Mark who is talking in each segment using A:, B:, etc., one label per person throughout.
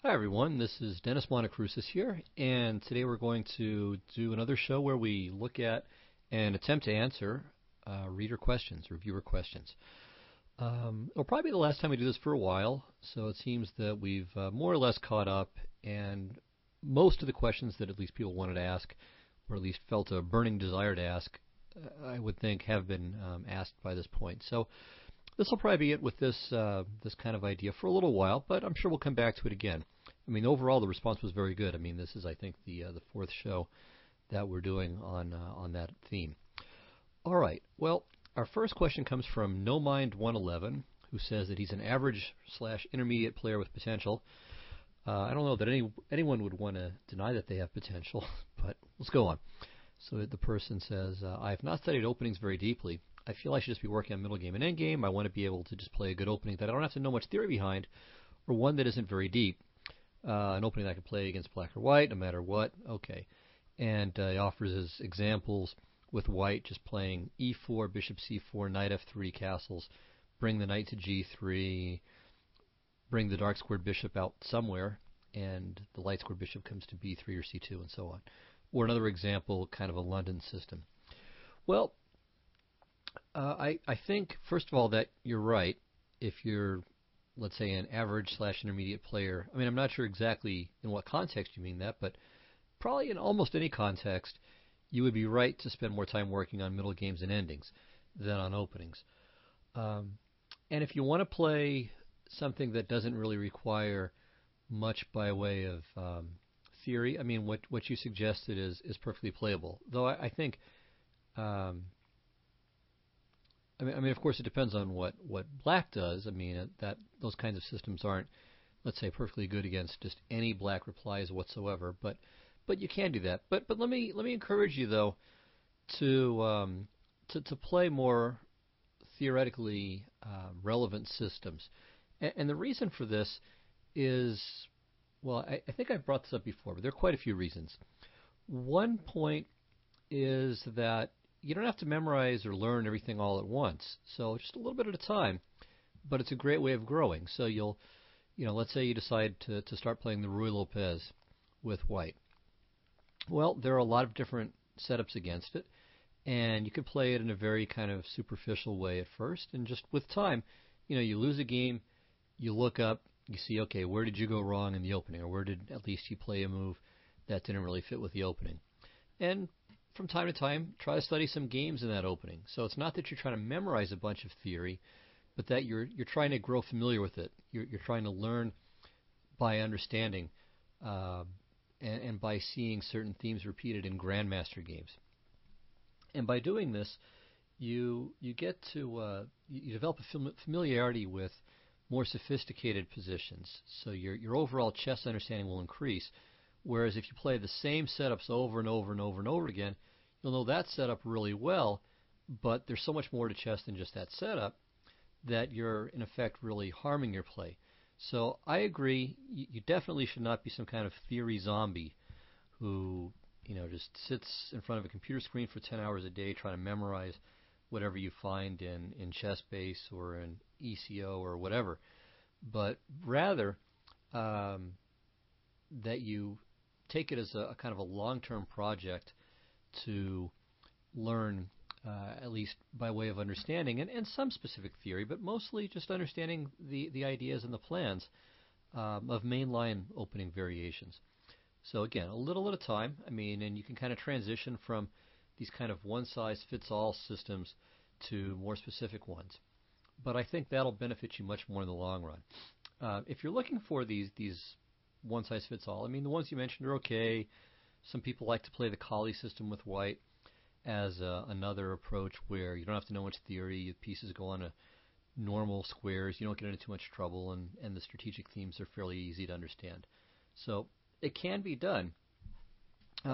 A: Hi everyone, this is Dennis Monokroussos here, and today we're going to do another show where we look at and attempt to answer reader questions, reviewer questions. It'll probably be the last time we do this for a while, so it seems that we've more or less caught up, and most of the questions that at least people wanted to ask, or at least felt a burning desire to ask, I would think have been asked by this point. So this will probably be it with this kind of idea for a little while, but I'm sure we'll come back to it again. I mean, overall the response was very good. I mean, this is I think the fourth show that we're doing on that theme. All right. Well, our first question comes from NoMind111, who says that he's an average slash intermediate player with potential. I don't know that anyone would want to deny that they have potential, but let's go on. So the person says, I have not studied openings very deeply. I feel I should just be working on middle game and end game. I want to be able to just play a good opening that I don't have to know much theory behind, or one that isn't very deep. An opening that I can play against black or white, no matter what. Okay. And he offers his examples with white just playing e4, bishop c4, knight f3, castles, bring the knight to g3, bring the dark squared bishop out somewhere, and the light squared bishop comes to b3 or c2, and so on. Or another example, kind of a London system. Well, I think, first of all, that you're right. If you're, let's say, an average slash intermediate player, I mean, I'm not sure exactly in what context you mean that, but probably in almost any context, you would be right to spend more time working on middle games and endings than on openings. And if you want to play something that doesn't really require much by way of theory, I mean, what you suggested is perfectly playable. Though I think I mean, of course, it depends on what black does. I mean, that those kinds of systems aren't, let's say, perfectly good against just any black replies whatsoever. But you can do that. But let me encourage you though to play more theoretically relevant systems. And the reason for this is, well, I think I've brought this up before, but there are quite a few reasons. One point is that you don't have to memorize or learn everything all at once. So just a little bit at a time. But it's a great way of growing. So let's say you decide to start playing the Ruy Lopez with white. Well, there are a lot of different setups against it. And you could play it in a very kind of superficial way at first. And just with time, you lose a game, you look up, you see, okay, where did you go wrong in the opening? Or where did at least you play a move that didn't really fit with the opening? And from time to time, try to study some games in that opening. So it's not that you're trying to memorize a bunch of theory, but that you're trying to grow familiar with it. You're trying to learn by understanding and by seeing certain themes repeated in grandmaster games. And by doing this, you get to you develop a familiarity with more sophisticated positions. So your overall chess understanding will increase. Whereas if you play the same setups over and over and over and over again, you'll know that setup really well, but there's so much more to chess than just that setup that you're, in effect, really harming your play. So I agree, you definitely should not be some kind of theory zombie who just sits in front of a computer screen for 10 hours a day trying to memorize whatever you find in ChessBase or in ECO or whatever. But rather that you take it as a kind of a long-term project to learn, at least by way of understanding, and some specific theory, but mostly just understanding the ideas and the plans of mainline opening variations. So again, a little at a time. I mean, and you can kind of transition from these kind of one-size-fits-all systems to more specific ones. But I think that'll benefit you much more in the long run. If you're looking for these one-size-fits-all, I mean, the ones you mentioned are okay. Some people like to play the Kali system with white as another approach where you don't have to know much theory. The pieces go on a normal squares. You don't get into too much trouble, and the strategic themes are fairly easy to understand. So it can be done.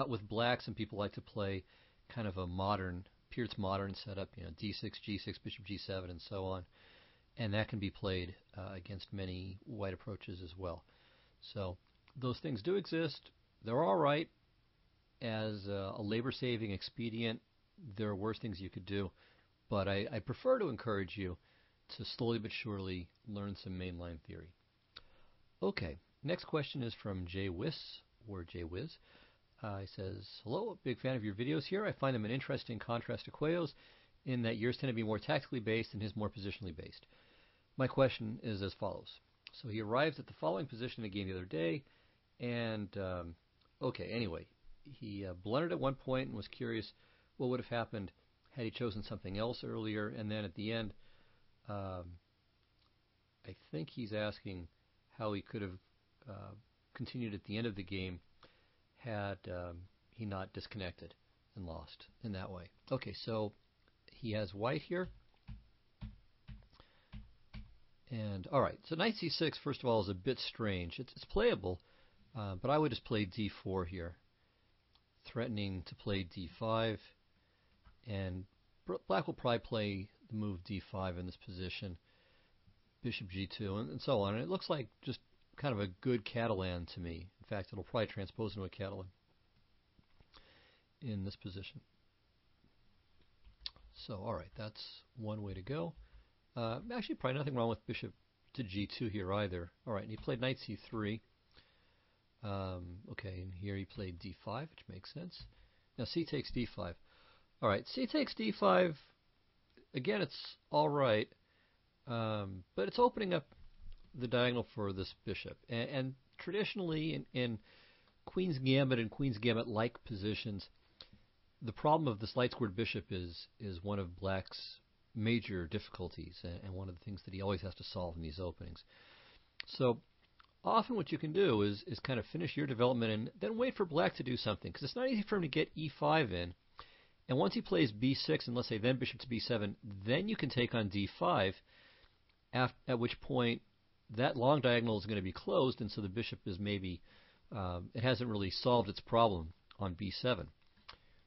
A: With black, some people like to play kind of a modern, Peart's modern setup, d6, g6, bishop g7, and so on. And that can be played against many white approaches as well. So those things do exist. They're all right as a labor-saving expedient. There are worse things you could do. But I prefer to encourage you to slowly but surely learn some mainline theory. Okay, Next question is from Jay Wiss, or Jay Wiz. He says, hello, big fan of your videos here. I find them an interesting contrast to Cuellar's in that yours tend to be more tactically based and his more positionally based. My question is as follows. So he arrives at the following position in the game the other day, and, anyway, he blundered at one point and was curious what would have happened had he chosen something else earlier, and then at the end, I think he's asking how he could have continued at the end of the game had he not disconnected and lost in that way. Okay, so he has white here. And, alright, so knight c6, first of all, is a bit strange. It's playable, but I would just play d4 here, threatening to play d5, and black will probably play the move d5 in this position, bishop g2, and so on. And it looks like just kind of a good Catalan to me. In fact, it'll probably transpose into a Catalan in this position. So, alright, that's one way to go. Actually, probably nothing wrong with bishop to g2 here either. Alright, and he played knight c3. Okay, and here he played d5, which makes sense. Now c takes d5. Alright, c takes d5, again, it's alright, but it's opening up the diagonal for this bishop. And traditionally, in Queen's Gambit and Queen's Gambit-like positions, the problem of this light-squared bishop is one of Black's major difficulties, and one of the things that he always has to solve in these openings. So often what you can do is kind of finish your development and then wait for Black to do something, because it's not easy for him to get e5 in. And once he plays b6, and let's say then bishop to b7, then you can take on d5, at which point that long diagonal is going to be closed, and so the bishop is maybe, it hasn't really solved its problem on b7.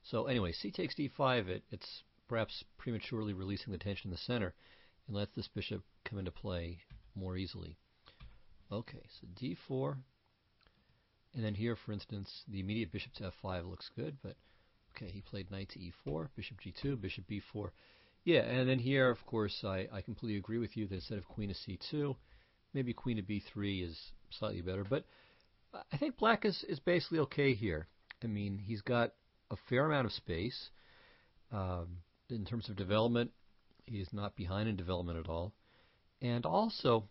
A: So anyway, c takes d5, it's perhaps prematurely releasing the tension in the center and lets this bishop come into play more easily. Okay, so d4, and then here, for instance, the immediate bishop to f5 looks good, but okay, he played knight to e4, bishop g2, bishop b4. Yeah, and then here, of course, I completely agree with you that instead of queen to c2, maybe queen to b3 is slightly better, but I think Black is basically okay here. I mean, he's got a fair amount of space. In terms of development, he is not behind in development at all. And also,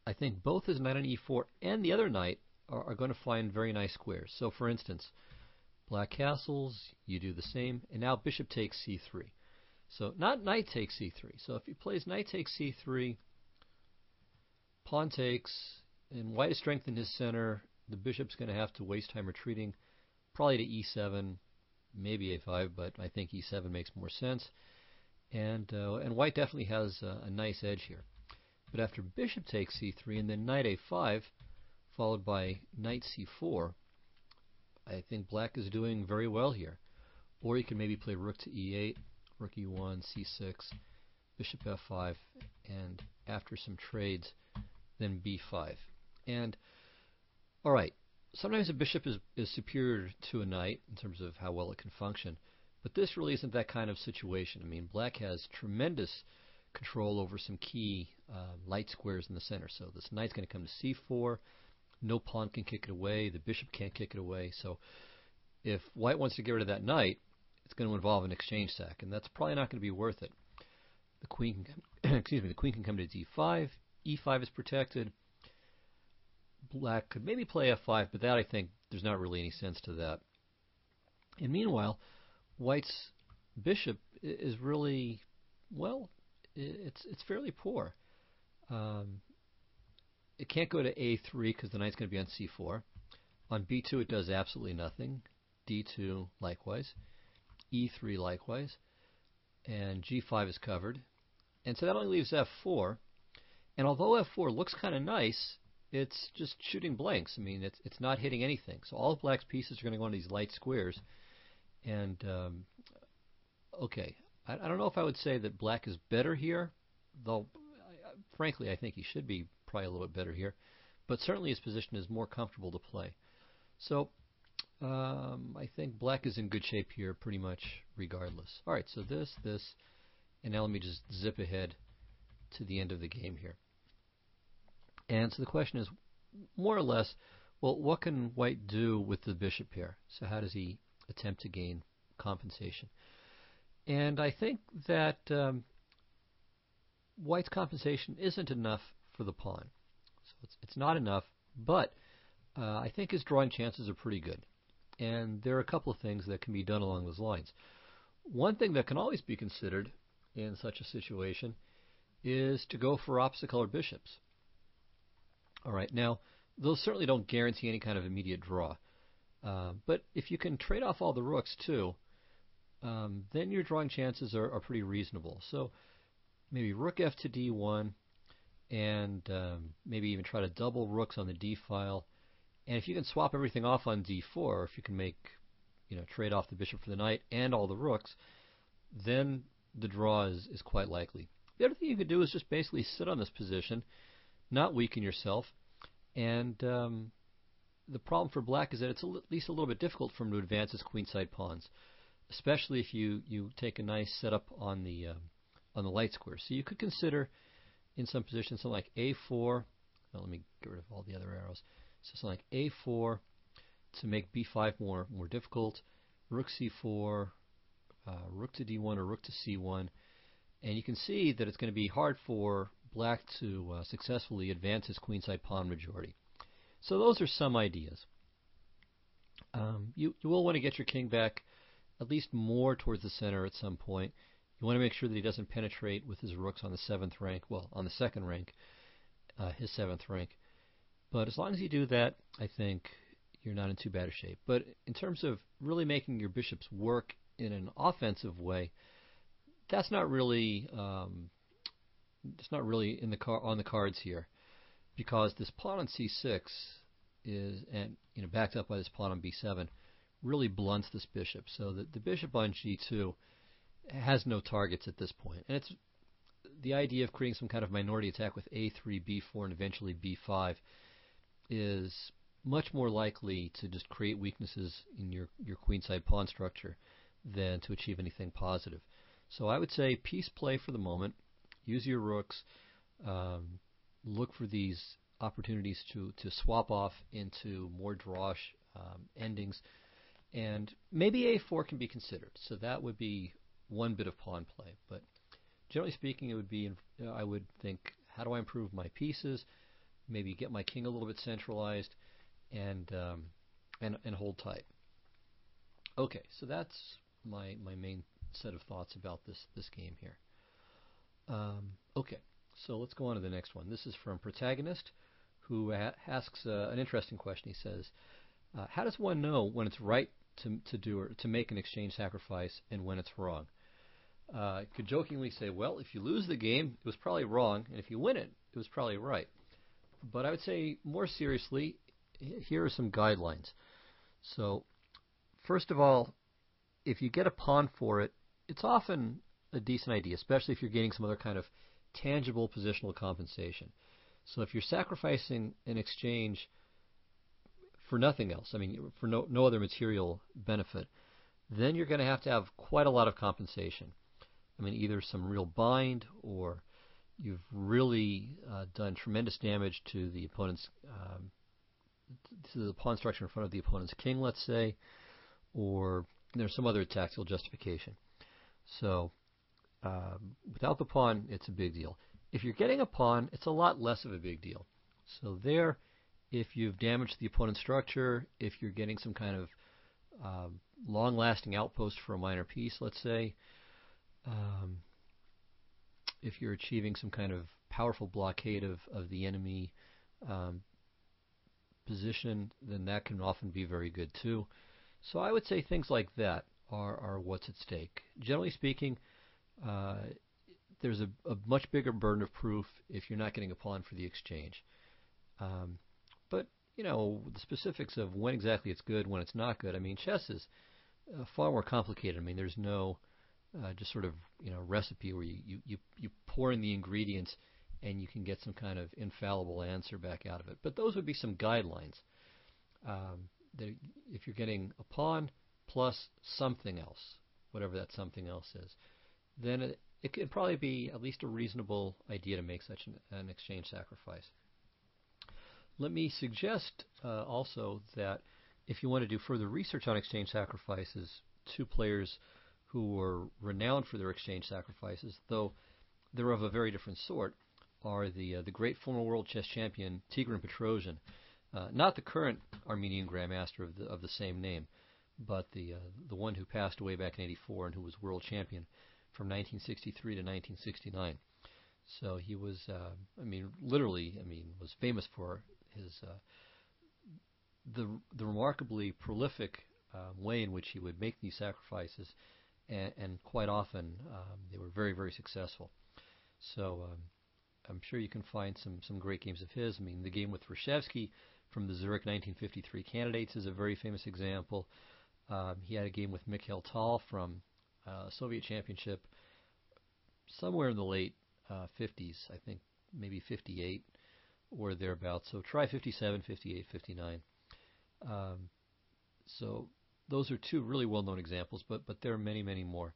A: I think both his knight on e4 and the other knight are going to find very nice squares. So, for instance, Black castles, you do the same, and now bishop takes c3. So, not knight takes c3. So, if he plays knight takes c3, pawn takes, and white is strengthened his center, the bishop's going to have to waste time retreating, probably to e7, maybe a5, but I think e7 makes more sense. And white definitely has a nice edge here. But after bishop takes c3 and then knight a5, followed by knight c4, I think Black is doing very well here. Or you can maybe play rook to e8, rook e1, c6, bishop f5, and after some trades, then b5. And, alright, sometimes a bishop is superior to a knight in terms of how well it can function, but this really isn't that kind of situation. I mean, Black has tremendous control over some key light squares in the center. So this knight's going to come to c4, no pawn can kick it away, the bishop can't kick it away, so if white wants to get rid of that knight, it's going to involve an exchange sack, and that's probably not going to be worth it. The queen can the queen can come to d5, e5 is protected. Black could maybe play f5, but that I think there's not really any sense to that. And meanwhile, white's bishop is really, well, it's fairly poor. It can't go to a3 because the knight's going to be on c4. On b2 it does absolutely nothing. d2 likewise. e3 likewise. And g5 is covered. And so that only leaves f4. And although f4 looks kind of nice, it's just shooting blanks. I mean, it's not hitting anything. So all of Black's pieces are going to go into these light squares. And, okay, I don't know if I would say that Black is better here, though, frankly, I think he should be probably a little bit better here. But certainly his position is more comfortable to play. So I think Black is in good shape here pretty much regardless. All right, so this, and now let me just zip ahead to the end of the game here. And so the question is, more or less, well, what can white do with the bishop pair? So how does he attempt to gain compensation? And I think that white's compensation isn't enough for the pawn. So it's not enough, but I think his drawing chances are pretty good. And there are a couple of things that can be done along those lines. One thing that can always be considered in such a situation is to go for opposite colored bishops. All right, now, those certainly don't guarantee any kind of immediate draw. But if you can trade off all the rooks too, then your drawing chances are pretty reasonable. So maybe rook f to d1, and maybe even try to double rooks on the d file. And if you can swap everything off on d4, if you can make, trade off the bishop for the knight and all the rooks, then the draw is quite likely. The other thing you could do is just basically sit on this position, not weaken yourself, and the problem for black is that it's at least a little bit difficult for him to advance his queenside pawns, especially if you take a nice setup on the light square. So you could consider in some positions something like a4. Well, let me get rid of all the other arrows. So something like a4 to make b5 more difficult, rook c4, rook to d1 or rook to c1, and you can see that it's going to be hard for black to successfully advance his queenside pawn majority. So those are some ideas. You will want to get your king back at least more towards the center at some point. You want to make sure that he doesn't penetrate with his rooks on the 7th rank, well, on the 2nd rank, his 7th rank. But as long as you do that, I think you're not in too bad a shape. But in terms of really making your bishops work in an offensive way, that's not really on the cards here, because this pawn on c6 is, and backed up by this pawn on b7, really blunts this bishop. So the bishop on g2 has no targets at this point, and it's the idea of creating some kind of minority attack with a3, b4, and eventually b5 is much more likely to just create weaknesses in your queenside pawn structure than to achieve anything positive. So I would say piece play for the moment. Use your rooks. Look for these opportunities to swap off into more drawish endings. And maybe a4 can be considered. So that would be one bit of pawn play. But generally speaking, it would be, I would think, how do I improve my pieces? Maybe get my king a little bit centralized and hold tight. Okay, so that's my main set of thoughts about this game here. Okay, so let's go on to the next one. This is from Protagonist, who asks an interesting question. He says, how does one know when it's right to do or to make an exchange sacrifice and when it's wrong? I could jokingly say, well, if you lose the game, it was probably wrong, and if you win it, it was probably right. But I would say more seriously, here are some guidelines. So, first of all, if you get a pawn for it, it's often a decent idea, especially if you're getting some other kind of tangible positional compensation. So if you're sacrificing an exchange for nothing else, I mean, for no other material benefit, then you're going to have quite a lot of compensation. I mean, either some real bind, or you've really done tremendous damage to the opponent's to the pawn structure in front of the opponent's king, let's say, or there's some other tactical justification. So without the pawn, it's a big deal. If you're getting a pawn, it's a lot less of a big deal. So there, if you've damaged the opponent's structure, if you're getting some kind of long-lasting outpost for a minor piece, let's say, if you're achieving some kind of powerful blockade of the enemy position, then that can often be very good too. So I would say things like that are what's at stake. Generally speaking, there's a much bigger burden of proof if you're not getting a pawn for the exchange. But, the specifics of when exactly it's good, when it's not good, I mean, chess is far more complicated. I mean, there's no just sort of, recipe where you pour in the ingredients and you can get some kind of infallible answer back out of it. But those would be some guidelines. If you're getting a pawn plus something else, whatever that something else is, then it could probably be at least a reasonable idea to make such an exchange sacrifice. Let me suggest also that if you want to do further research on exchange sacrifices, two players who were renowned for their exchange sacrifices, though they're of a very different sort, are the great former world chess champion Tigran Petrosian, not the current Armenian grandmaster of the same name, but the one who passed away back in '84 and who was world champion from 1963 to 1969. So he was, literally, was famous for his the remarkably prolific way in which he would make these sacrifices, and quite often they were very, very successful. So I'm sure you can find some great games of his. I mean, the game with Reshevsky from the Zurich 1953 Candidates is a very famous example. He had a game with Mikhail Tal from Soviet Championship somewhere in the late 50s, I think maybe 58 or thereabouts. So try 57, 58, 59. So those are two really well-known examples, but there are many, many more.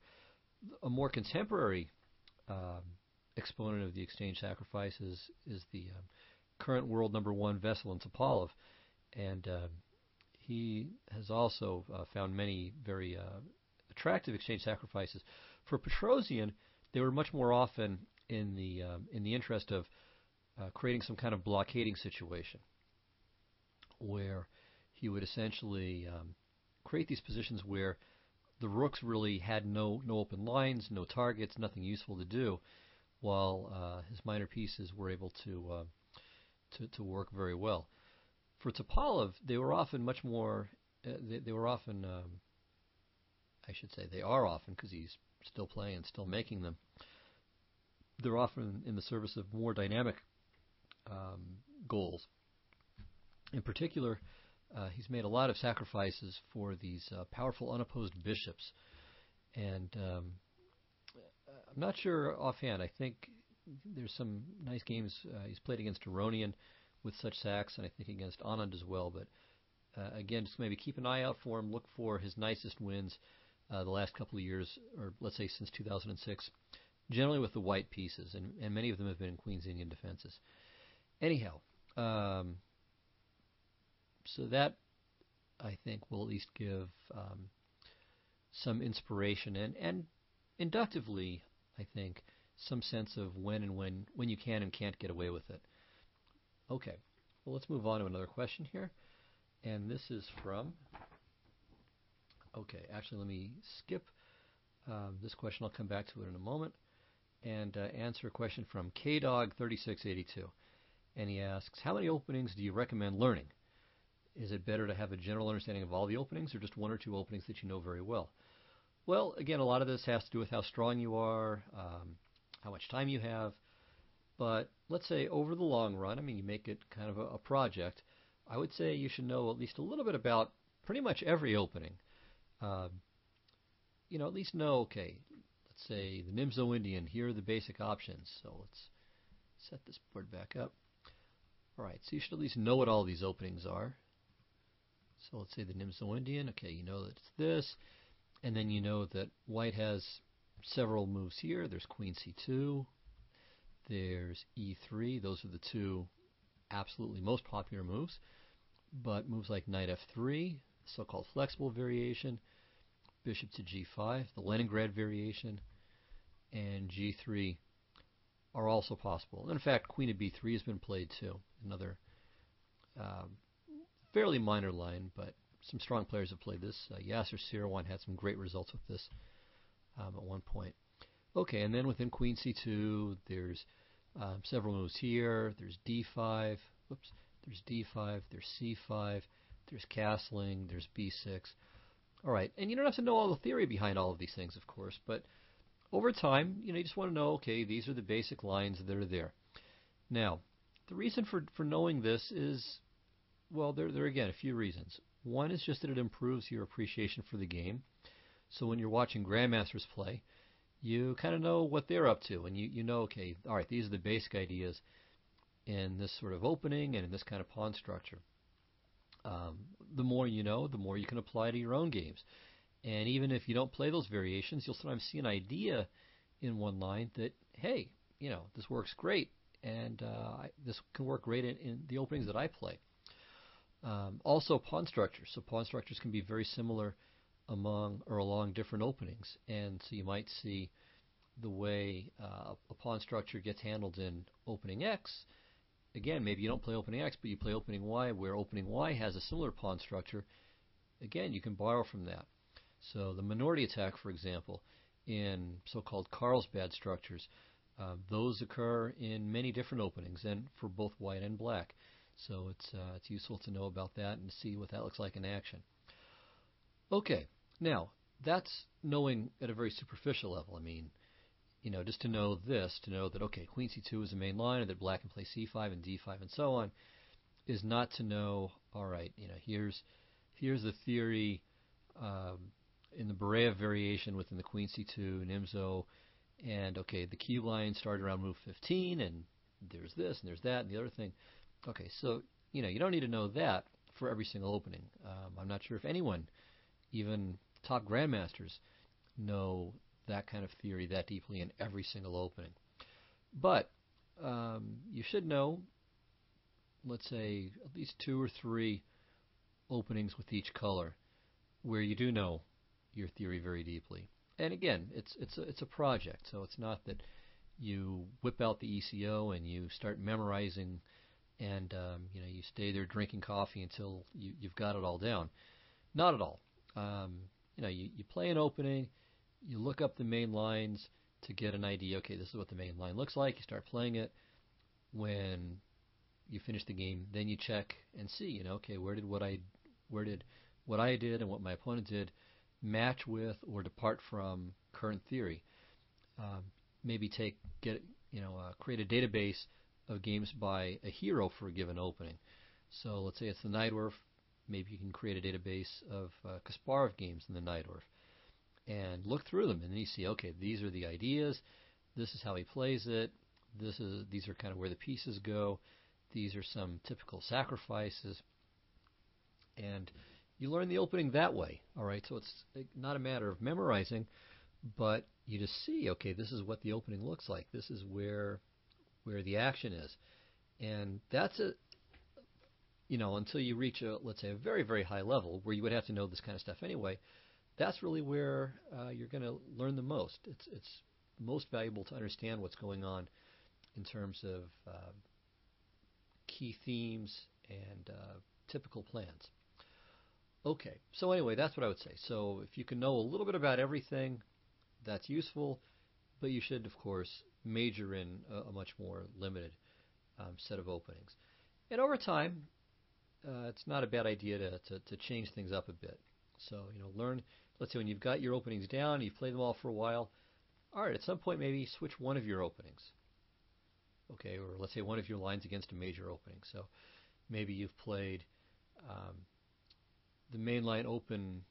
A: A more contemporary exponent of the exchange sacrifices is the current world number one Veselin Topalov, and he has also found many very attractive exchange sacrifices. For Petrosian, they were much more often in the interest of creating some kind of blockading situation, where he would essentially create these positions where the rooks really had no open lines, no targets, nothing useful to do, while his minor pieces were able to work very well. For Topalov, they were often much more. They were often, I should say, they are often, because he's still playing and still making them. They're often in the service of more dynamic goals. In particular, he's made a lot of sacrifices for these powerful unopposed bishops, and I'm not sure offhand. I think there's some nice games he's played against Aronian with such sacks, and I think against Anand as well. But again, just maybe keep an eye out for him. Look for his nicest wins the last couple of years, or let's say since 2006, generally with the white pieces, and many of them have been in Queen's Indian defenses. Anyhow, so that, I think, will at least give some inspiration and inductively, I think, some sense of when you can and can't get away with it. Okay, well, let's move on to another question here. And this is from... Okay, actually, let me skip this question. I'll come back to it in a moment. And answer a question from KDog3682. And he asks, how many openings do you recommend learning? Is it better to have a general understanding of all the openings, or just one or two openings that you know very well? Well, again, a lot of this has to do with how strong you are, how much time you have. But let's say over the long run, you make it kind of a project, I would say you should know at least a little bit about pretty much every opening. At least know, okay, let's say the Nimzo Indian, here are the basic options. So let's set this board back up. All right, so you should at least know what all these openings are. So let's say the Nimzo Indian, okay, you know that it's this, and then you know that white has several moves here. There's Queen C2, there's E3, those are the two absolutely most popular moves, but moves like Knight F3, the so-called flexible variation, Bishop to G5, the Leningrad variation, and G3 are also possible. And in fact, Queen of B3 has been played too, another fairly minor line, but some strong players have played this. Yasser Seirawan had some great results with this at one point. Okay, and then within Queen C2, there's several moves here. There's D5. Whoops. There's D5. There's C5. There's castling. There's B6. All right, and you don't have to know all the theory behind all of these things, of course, but over time, you just want to know, okay, these are the basic lines that are there. Now, the reason for knowing this is, well, there are, again, a few reasons. One is just that it improves your appreciation for the game. So when you're watching grandmasters play, you kind of know what they're up to, and you know, okay, all right, these are the basic ideas in this sort of opening and in this kind of pawn structure. The more you know, the more you can apply to your own games. And even if you don't play those variations, you'll sometimes see an idea in one line that, hey, this works great, and this can work great in the openings that I play. Also, pawn structures. So pawn structures can be very similar among or along different openings, and so you might see the way a pawn structure gets handled in opening X. Again, maybe you don't play opening X, but you play opening Y, where opening Y has a similar pawn structure. Again, you can borrow from that. So the minority attack, for example, in so-called Carlsbad structures, those occur in many different openings, and for both white and black. So it's useful to know about that and see what that looks like in action. Okay, now that's knowing at a very superficial level. I mean, just to know this, to know that, okay, Queen C2 is the main line, and that black can play C5 and D5 and so on, is not to know, all right, here's the theory in the Bereyev variation within the Queen C2 Nimzo, and okay, the key line started around move 15, and there's this, and there's that, and the other thing. Okay, so, you don't need to know that for every single opening. I'm not sure if anyone, even top grandmasters, know that kind of theory that deeply in every single opening. But you should know, let's say, at least 2 or 3 openings with each color where you do know your theory very deeply. And again, it's a project, so it's not that you whip out the ECO and you start memorizing and you stay there drinking coffee until you've got it all down. Not at all. You play an opening, you look up the main lines to get an idea. Okay, this is what the main line looks like. You start playing it. When you finish the game, then you check and see. Okay, where did what I did and what my opponent did match with or depart from current theory? Maybe create a database of games by a hero for a given opening. So let's say it's the Najdorf. Maybe you can create a database of Kasparov games in the Najdorf and look through them, and then you see, okay, these are the ideas. This is how he plays it. These are kind of where the pieces go. These are some typical sacrifices, and you learn the opening that way. All right, so it's not a matter of memorizing, but you just see, okay, this is what the opening looks like. This is where the action is, and that's until you reach let's say a very, very high level where you would have to know this kind of stuff anyway. That's really where you're going to learn the most. It's most valuable to understand what's going on in terms of key themes and typical plans. Okay, so anyway, that's what I would say. So if you can know a little bit about everything, that's useful, but you should, of course, major in a much more limited set of openings. And over time, it's not a bad idea to change things up a bit. So, learn, let's say when you've got your openings down, you've played them all for a while, all right, at some point maybe switch one of your openings. Okay, or let's say one of your lines against a major opening. So maybe you've played the mainline open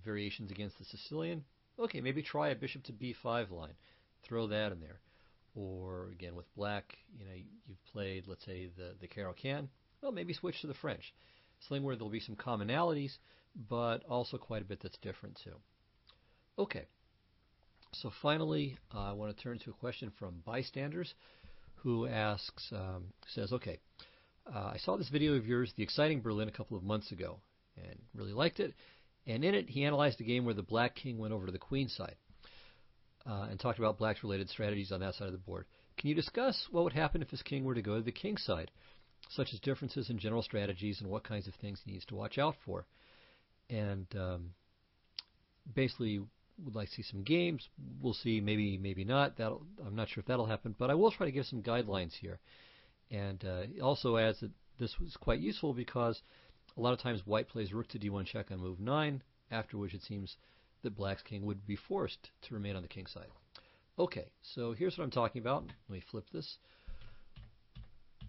A: variations against the Sicilian. Okay, maybe try a bishop to b5 line. Throw that in there. Or again with black, you've played, let's say, the Caro-Kann. Well, maybe switch to the French. Something where there'll be some commonalities, but also quite a bit that's different too. Okay, so finally, I want to turn to a question from Bystanders, who asks, says, okay, I saw this video of yours, The Exciting Berlin, a couple of months ago, and really liked it. And in it, he analyzed a game where the black king went over to the queen side and talked about black's related strategies on that side of the board. Can you discuss what would happen if his king were to go to the king side, such as differences in general strategies and what kinds of things he needs to watch out for? And basically would like to see some games. We'll see, maybe not. I'm not sure if that'll happen, but I will try to give some guidelines here. And he also adds that this was quite useful because a lot of times white plays rook to d1 check on move 9, after which it seems that black's king would be forced to remain on the king side. Okay, so here's what I'm talking about. Let me flip this.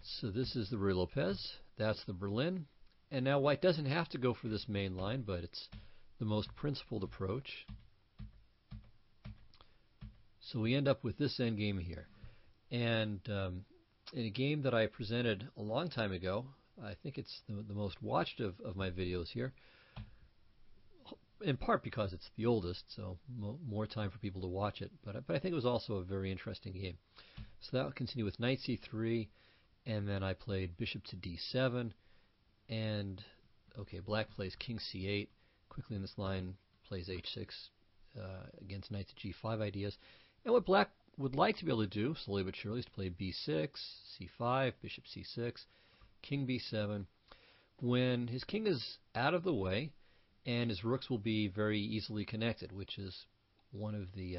A: So this is the Ruy Lopez. That's the Berlin. And now white doesn't have to go for this main line, but it's the most principled approach. So we end up with this endgame here. And in a game that I presented a long time ago, I think it's the most watched of my videos here, in part because it's the oldest, so more time for people to watch it. But I think it was also a very interesting game. So that will continue with knight c3, and then I played bishop to d7, and okay, black plays king c8. Quickly in this line, plays h6 against knight to g5 ideas. And what black would like to be able to do, slowly but surely, is to play b6, c5, bishop c6, king b7. When his king is out of the way, and his rooks will be very easily connected, which is one of the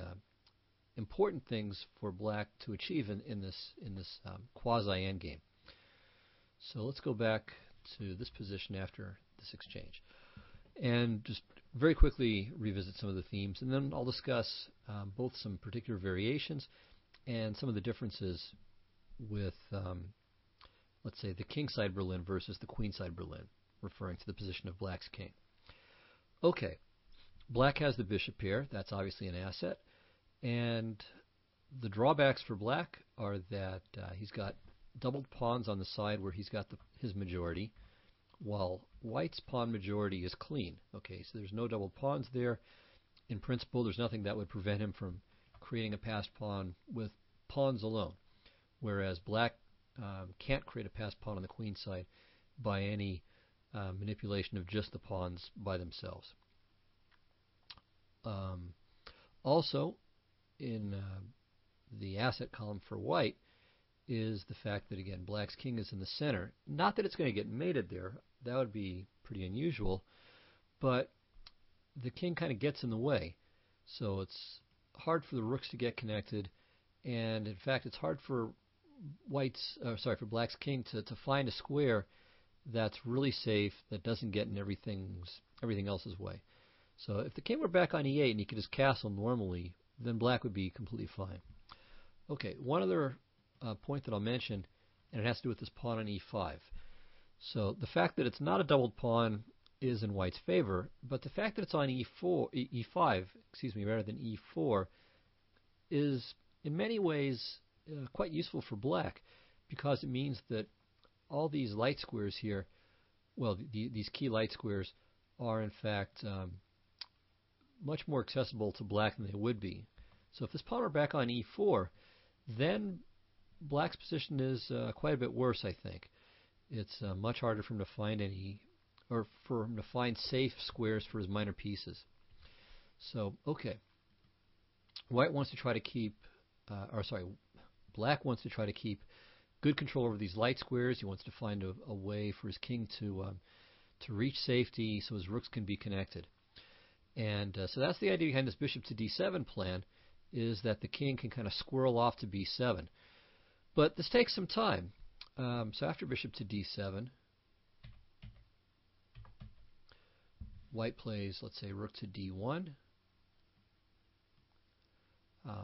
A: important things for black to achieve in this quasi endgame. So let's go back to this position after this exchange, and just very quickly revisit some of the themes, and then I'll discuss both some particular variations and some of the differences with, let's say, the kingside Berlin versus the queenside Berlin, referring to the position of black's king. Okay, black has the bishop here. That's obviously an asset. And the drawbacks for black are that he's got doubled pawns on the side where he's got his majority, while white's pawn majority is clean. Okay, so there's no doubled pawns there. In principle, there's nothing that would prevent him from creating a passed pawn with pawns alone, whereas black can't create a passed pawn on the queen side by any manipulation of just the pawns by themselves. Also, in the asset column for white is the fact that, again, black's king is in the center. Not that it's going to get mated there. That would be pretty unusual. But the king kind of gets in the way. So it's hard for the rooks to get connected. And, in fact, it's hard for black's king to find a square that's really safe, that doesn't get in everything else's way. So if the king were back on e8 and he could just castle normally, then black would be completely fine. Okay, one other point that I'll mention, and it has to do with this pawn on e5. So the fact that it's not a doubled pawn is in white's favor, but the fact that it's on e5, rather than e4, is in many ways quite useful for black, because it means that all these light squares here, well, these key light squares, are in fact much more accessible to black than they would be. So if this pawn were back on e4, then black's position is quite a bit worse, I think. It's much harder for him to find for him to find safe squares for his minor pieces. So, okay. Black wants to try to keep good control over these light squares. He wants to find a way for his king to reach safety so his rooks can be connected. And so that's the idea behind this bishop to d7 plan, is that the king can kind of squirrel off to b7. But this takes some time. So after bishop to d7, white plays, let's say, rook to d1.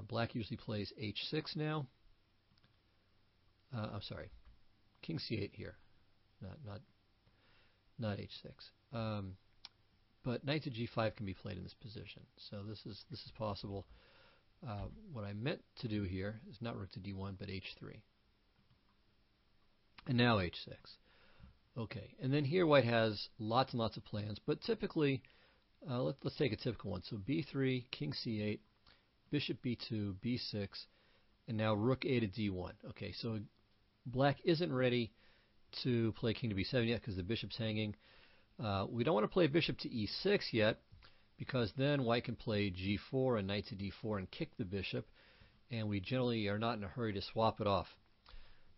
A: Black usually plays h6 now. I'm sorry, king c8 here, not h6. But knight to g5 can be played in this position, so this is possible. What I meant to do here is not rook to d1, but h3, and now h6. Okay, and then here white has lots and lots of plans, but typically, let's take a typical one. So b3, king c8, bishop b2, b6, and now rook a to d1. Okay, so black isn't ready to play king to b7 yet because the bishop's hanging. We don't want to play bishop to e6 yet, because then white can play g4 and knight to d4 and kick the bishop, and we generally are not in a hurry to swap it off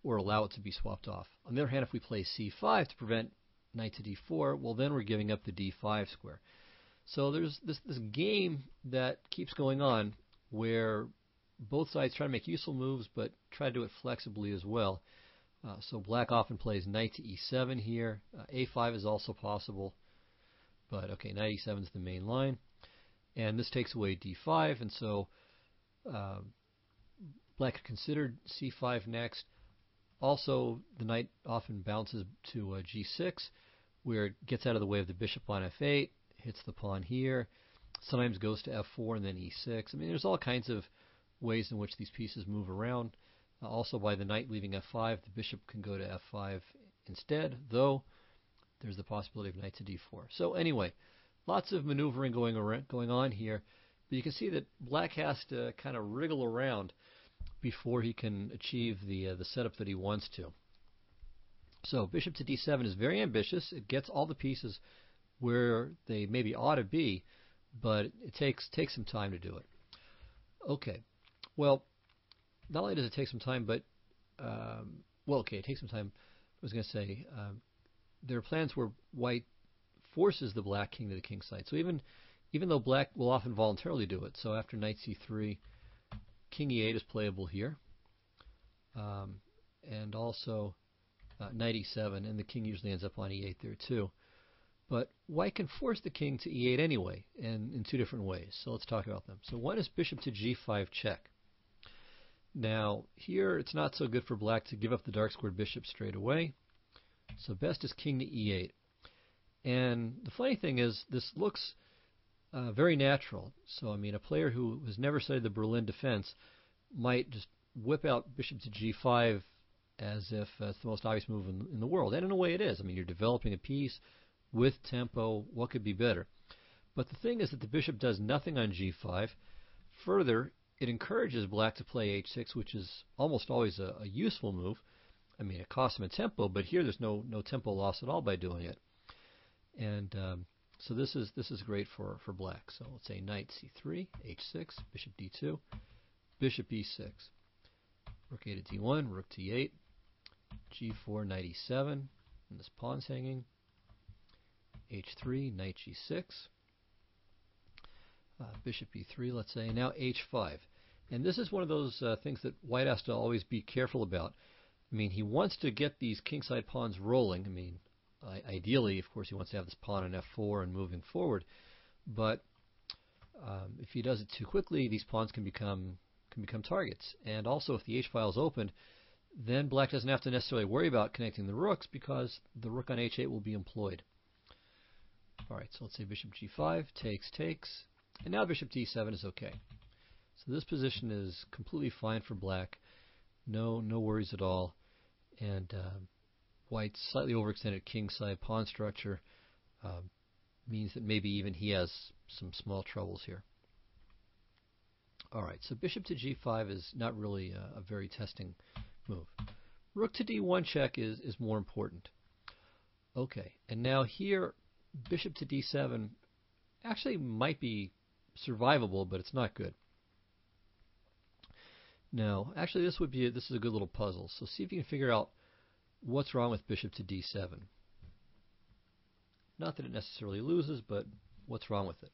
A: or allow it to be swapped off. On the other hand, if we play c5 to prevent knight to d4, well, then we're giving up the d5 square. So there's this game that keeps going on where both sides try to make useful moves, but try to do it flexibly as well. So black often plays knight to e7 here. a5 is also possible, but okay, knight e7 is the main line, and this takes away d5, and so black considered c5 next. Also, the knight often bounces to g6, where it gets out of the way of the bishop on f8, hits the pawn here, sometimes goes to f4 and then e6. I mean, there's all kinds of ways in which these pieces move around. Also, by the knight leaving f5, the bishop can go to f5 instead, though there's the possibility of knight to d4. So anyway, lots of maneuvering going on here, but you can see that black has to kind of wriggle around before he can achieve the setup that he wants to. So bishop to d7 is very ambitious. It gets all the pieces where they maybe ought to be, but it takes some time to do it. Okay, well, not only does it take some time, but it takes some time. I was going to say there are plans where white forces the black king to the king side. So even though black will often voluntarily do it, so after knight c3, king e8 is playable here, and also knight e7, and the king usually ends up on e8 there too. But white can force the king to e8 anyway, and in two different ways. So let's talk about them. So one is bishop to g5 check. Now here it's not so good for black to give up the dark squared bishop straight away. So best is king to e8. And the funny thing is, this looks very natural. So I mean, a player who has never studied the Berlin defense might just whip out bishop to g5 as if it's the most obvious move in the world. And in a way it is. I mean, you're developing a piece with tempo. What could be better? But the thing is that the bishop does nothing on g5. Further, it encourages black to play h6, which is almost always a useful move. I mean, it costs him a tempo, but here there's no tempo loss at all by doing it. And so this is great for black. So let's say knight c3, h6, bishop d2, bishop e6, rook a to d1, rook to e8, g4, knight e7, and this pawn's hanging, h3, knight g6, bishop e3, let's say, now h5. And this is one of those things that white has to always be careful about. I mean, he wants to get these kingside pawns rolling. I mean, ideally, of course, he wants to have this pawn on f4 and moving forward. But if he does it too quickly, these pawns can become targets. And also, if the h-file is opened, then black doesn't have to necessarily worry about connecting the rooks because the rook on h8 will be employed. All right, so let's say bishop g5, takes, and now bishop d7 is okay. So this position is completely fine for black. No worries at all. And white's slightly overextended kingside pawn structure means that maybe even he has some small troubles here. All right, so bishop to g5 is not really a very testing move. Rook to d1 check is more important. Okay, and now here, bishop to d7 actually might be survivable, but it's not good. Now, actually, this is a good little puzzle. So see if you can figure out what's wrong with bishop to d7. Not that it necessarily loses, but what's wrong with it?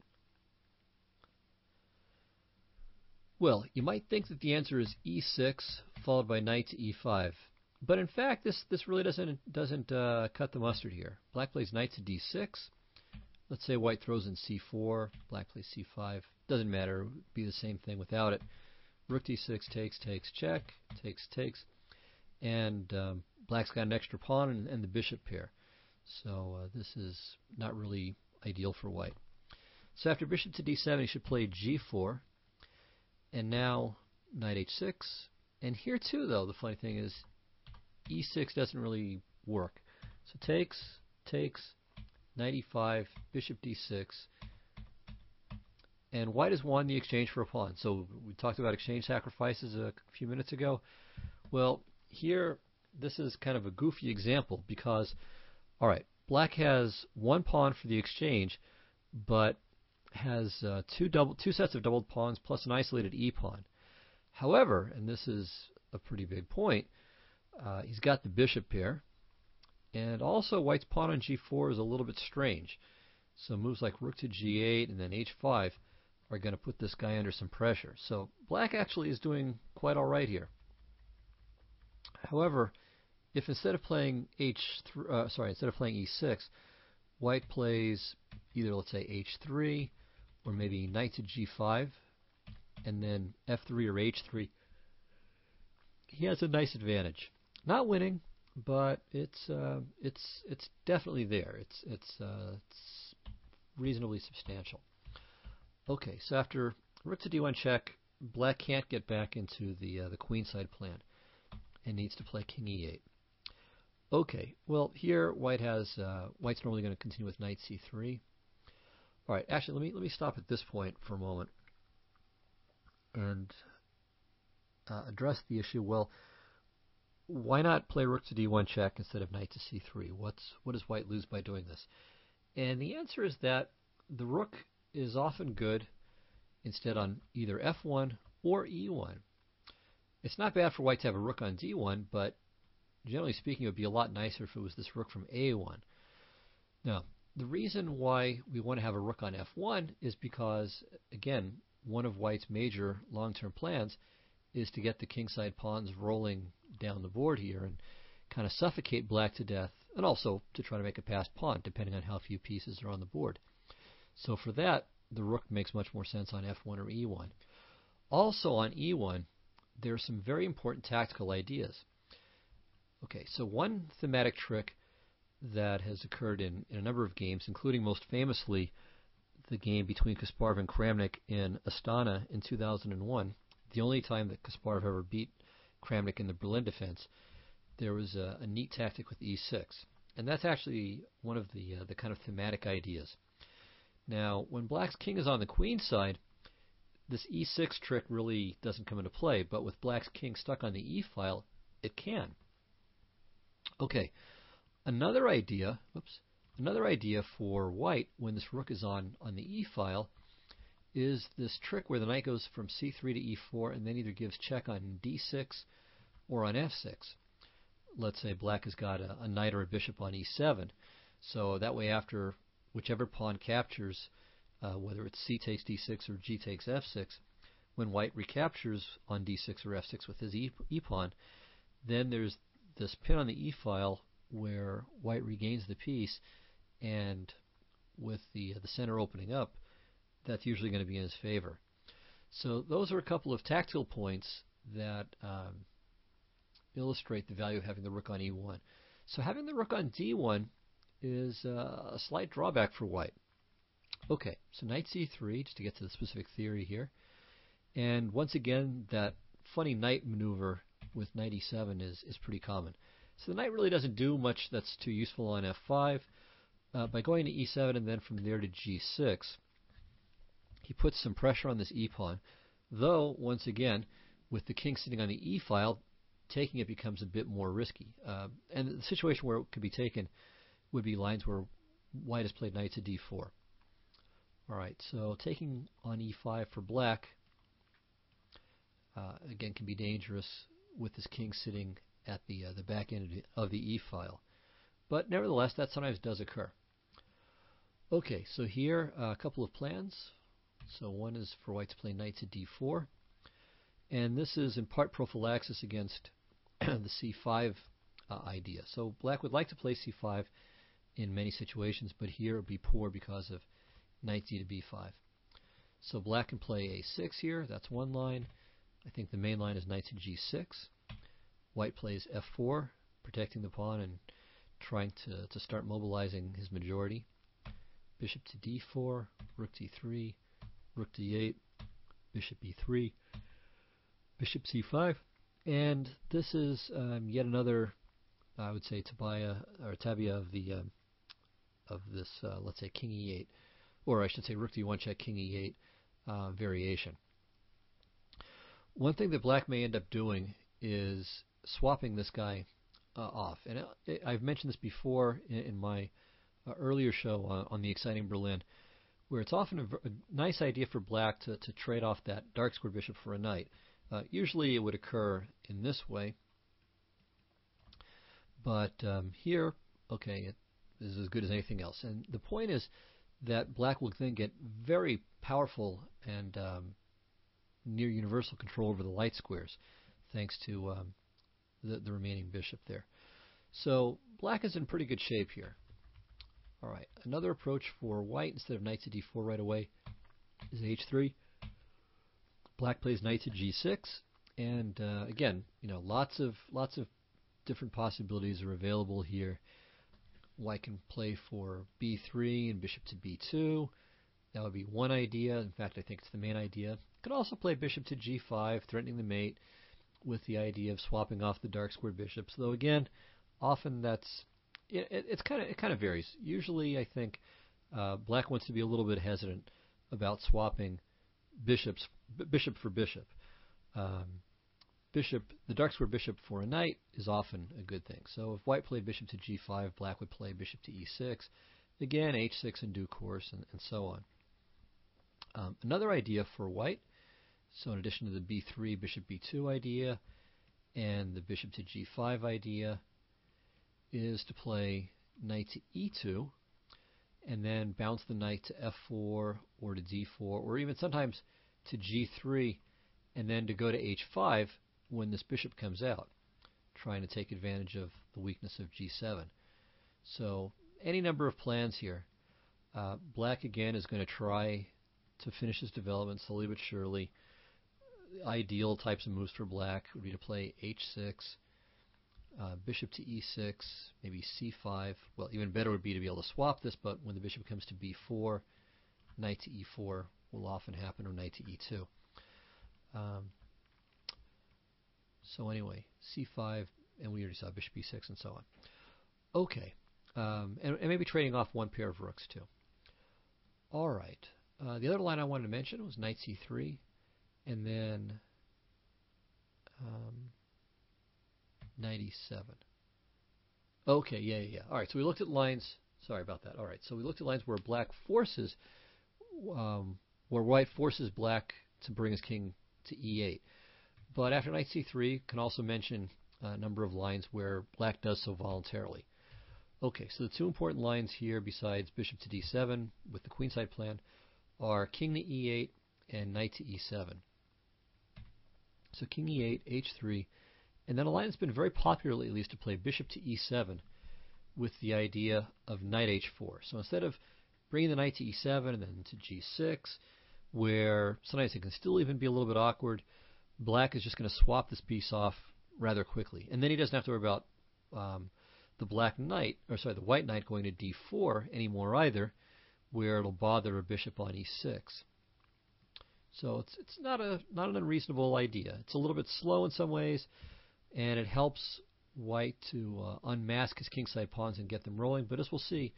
A: Well, you might think that the answer is e6 followed by knight to e5, but in fact, this really doesn't cut the mustard here. Black plays knight to d6. Let's say white throws in c4. Black plays c5. Doesn't matter. It would be the same thing without it. Rook d6 takes, check, takes, and black's got an extra pawn and the bishop pair. So this is not really ideal for white. So after bishop to d7, he should play g4, and now knight h6. And here too, though, the funny thing is e6 doesn't really work. So takes, knight e5, bishop d6. And white has won the exchange for a pawn. So we talked about exchange sacrifices a few minutes ago. Well, here, this is kind of a goofy example because, all right, black has one pawn for the exchange, but has two sets of doubled pawns plus an isolated e-pawn. However, and this is a pretty big point, he's got the bishop pair, and also white's pawn on g4 is a little bit strange. So moves like rook to g8 and then h5 are going to put this guy under some pressure. So black actually is doing quite all right here. However, if instead of playing e6, white plays either, let's say, h3 or maybe knight to g5 and then f3 or h3, he has a nice advantage. Not winning, but it's definitely there. It's reasonably substantial. Okay, so after rook to d1 check, black can't get back into the queenside plan and needs to play king e8. Okay, well here white's normally going to continue with knight c3. All right, actually, let me stop at this point for a moment and address the issue. Well, why not play rook to d1 check instead of knight to c3? What does white lose by doing this? And the answer is that the rook is often good instead on either f1 or e1. It's not bad for white to have a rook on d1, but generally speaking, it would be a lot nicer if it was this rook from a1. Now, the reason why we want to have a rook on f1 is because, again, one of white's major long-term plans is to get the kingside pawns rolling down the board here and kind of suffocate black to death, and also to try to make a passed pawn, depending on how few pieces are on the board. So for that, the rook makes much more sense on f1 or e1. Also on e1, there are some very important tactical ideas. Okay, so one thematic trick that has occurred in a number of games, including most famously the game between Kasparov and Kramnik in Astana in 2001, the only time that Kasparov ever beat Kramnik in the Berlin defense, there was a neat tactic with e6. And that's actually one of the kind of thematic ideas. Now, when black's king is on the queen side, this e6 trick really doesn't come into play, but with black's king stuck on the e file, it can. Okay, another idea for white when this rook is on the e file is this trick where the knight goes from c3 to e4 and then either gives check on d6 or on f6. Let's say black has got a knight or a bishop on e7, so that way after whichever pawn captures, whether it's c takes d6 or g takes f6, when white recaptures on d6 or f6 with his e pawn, then there's this pin on the e file where white regains the piece, and with the center opening up, that's usually going to be in his favor. So those are a couple of tactical points that illustrate the value of having the rook on e1. So having the rook on d1 is a slight drawback for white. Okay, so knight c3, just to get to the specific theory here. And once again, that funny knight maneuver with knight e7 is pretty common. So the knight really doesn't do much that's too useful on f5. By going to e7 and then from there to g6, he puts some pressure on this e-pawn, though, once again, with the king sitting on the e-file, taking it becomes a bit more risky. And the situation where it could be taken would be lines where white has played knight to d4. Alright, so taking on e5 for black, again, can be dangerous with this king sitting at the back end of the e-file. But nevertheless, that sometimes does occur. Okay, so here a couple of plans. So one is for white to play knight to d4, and this is in part prophylaxis against the c5 idea. So black would like to play c5 in many situations, but here it would be poor because of knight d to b5. So black can play a6 here, that's one line. I think the main line is knight to g6. White plays f4, protecting the pawn and trying to start mobilizing his majority. Bishop to d4, rook d3, rook d8, bishop e3, bishop c5. And this is yet another, I would say, tabia of this, let's say, king e8, or I should say rook d1 check, king e8 variation. One thing that black may end up doing is swapping this guy off. And I've mentioned this before in my earlier show on the Exciting Berlin, where it's often a nice idea for black to trade off that dark square bishop for a knight. Usually it would occur in this way, but here, okay, it is as good as anything else. And the point is that black will then get very powerful and near universal control over the light squares, thanks to the remaining bishop there. So black is in pretty good shape here. Alright, another approach for white, instead of knight to d4 right away, is h3. Black plays knight to g6, and again, lots of different possibilities are available here. White can play for b3 and bishop to b2. That would be one idea. In fact, I think it's the main idea. Could also play bishop to g5, threatening the mate, with the idea of swapping off the dark squared bishops. Though again, often it kind of varies. Usually, I think Black wants to be a little bit hesitant about swapping bishop for bishop. The dark square bishop for a knight is often a good thing. So if white played bishop to g5, black would play bishop to e6. Again, h6 in due course, and so on. Another idea for white, so in addition to the b3, bishop b2 idea, and the bishop to g5 idea, is to play knight to e2, and then bounce the knight to f4 or to d4, or even sometimes to g3, and then to go to h5 when this bishop comes out, trying to take advantage of the weakness of g7. So any number of plans here. Black again is going to try to finish his development slowly but surely. Ideal types of moves for black would be to play h6, bishop to e6, maybe c5. Well, even better would be to be able to swap this, but when the bishop comes to b4, knight to e4 will often happen, or knight to e2. So anyway, c5, and we already saw bishop e6 and so on. Okay, and maybe trading off one pair of rooks too. All right, the other line I wanted to mention was knight c3, and then knight e7. Okay, yeah. All right, so we looked at lines. Sorry about that. All right, so we looked at lines where black forces, where white forces black to bring his king to e8. But after knight c3, can also mention a number of lines where black does so voluntarily. Okay, so the two important lines here, besides bishop to d7 with the queenside plan, are king to e8 and knight to e7. So king e8, h3, and then a line that's been very popular lately is to play bishop to e7 with the idea of knight h4. So instead of bringing the knight to e7 and then to g6, where sometimes it can still even be a little bit awkward, black is just going to swap this piece off rather quickly. And then he doesn't have to worry about the white knight going to d4 anymore either, where it'll bother a bishop on e6. So it's not an unreasonable idea. It's a little bit slow in some ways, and it helps white to unmask his kingside pawns and get them rolling. But as we'll see,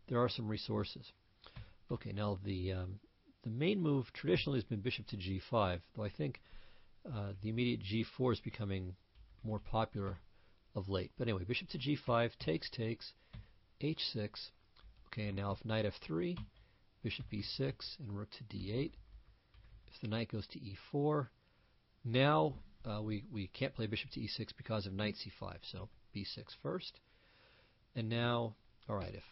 A: there are some resources. Okay, now the main move traditionally has been bishop to g5, though I think the immediate g4 is becoming more popular of late. But anyway, bishop to g5, takes, h6. Okay, and now if knight f3, bishop e6, and rook to d8. If the knight goes to e4, now we can't play bishop to e6 because of knight c5, so b6 first. And now, all right, if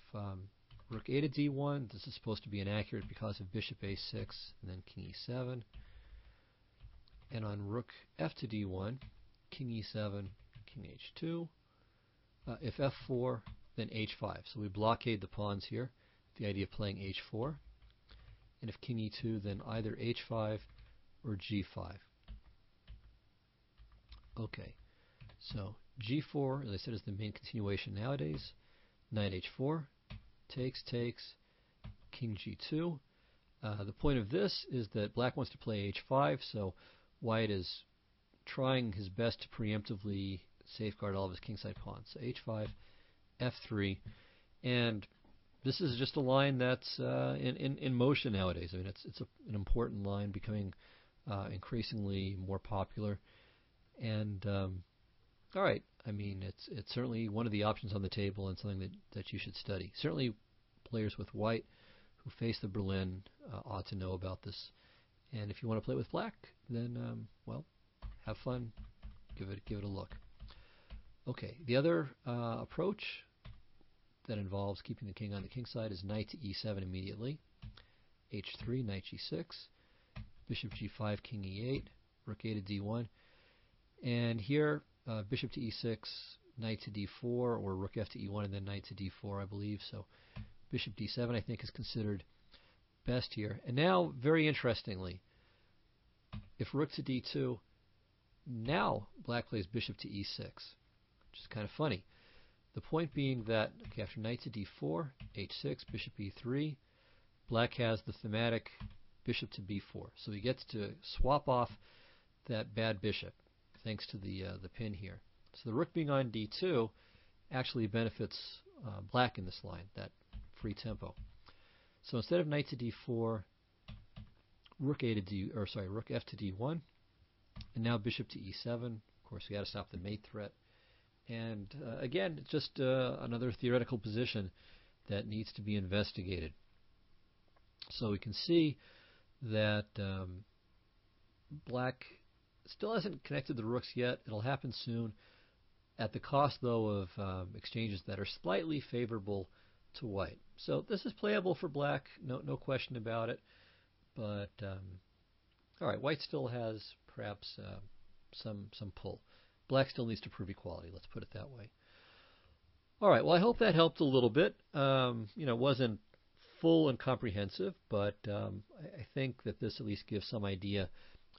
A: rook a to d1, this is supposed to be inaccurate because of bishop a6 and then king e7. And on rook f to d1, king e7, king h2. If f4, then h5. So we blockade the pawns here, the idea of playing h4. And if king e2, then either h5 or g5. Okay, so g4, as I said, is the main continuation nowadays. Knight h4, takes, king g2. The point of this is that black wants to play h5, so white is trying his best to preemptively safeguard all of his kingside pawns. So h5, f3, and this is just a line that's in motion nowadays. I mean, it's an important line, becoming increasingly more popular. And all right, I mean, it's certainly one of the options on the table and something that you should study. Certainly, players with white who face the Berlin ought to know about this. And if you want to play with black, then well, have fun. Give it a look. Okay, the other approach that involves keeping the king on the king side is knight to e7 immediately. h3, knight g6, bishop g5, king e8, rook a to d1. And here, bishop to e6, knight to d4, or rook f to e1, and then knight to d4, I believe. So bishop d7, I think, is considered best here. And now, very interestingly, if rook to d2, now black plays bishop to e6, which is kind of funny. The point being that, okay, after knight to d4, h6, bishop e3, black has the thematic bishop to b4. So he gets to swap off that bad bishop, thanks to the pin here. So the rook being on d2 actually benefits black in this line, that free tempo. So instead of knight to d4, rook f to d1, and now bishop to e7. Of course, we got to stop the mate threat. And again, it's just another theoretical position that needs to be investigated. So we can see that black still hasn't connected the rooks yet. It'll happen soon, at the cost, though, of exchanges that are slightly favorable to white. So this is playable for black, no question about it. But all right, white still has perhaps some pull. Black still needs to prove equality. Let's put it that way. All right. Well, I hope that helped a little bit. It wasn't full and comprehensive, but I think that this at least gives some idea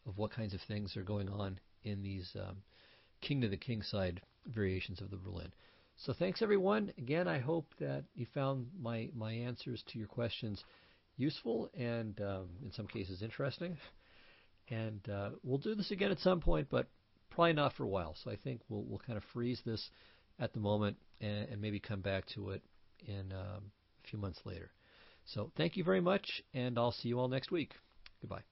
A: of what kinds of things are going on in these king to the king side variations of the Berlin. So thanks, everyone. Again, I hope that you found my answers to your questions useful and in some cases interesting. And we'll do this again at some point, but probably not for a while. So I think we'll kind of freeze this at the moment and maybe come back to it in a few months later. So thank you very much, and I'll see you all next week. Goodbye.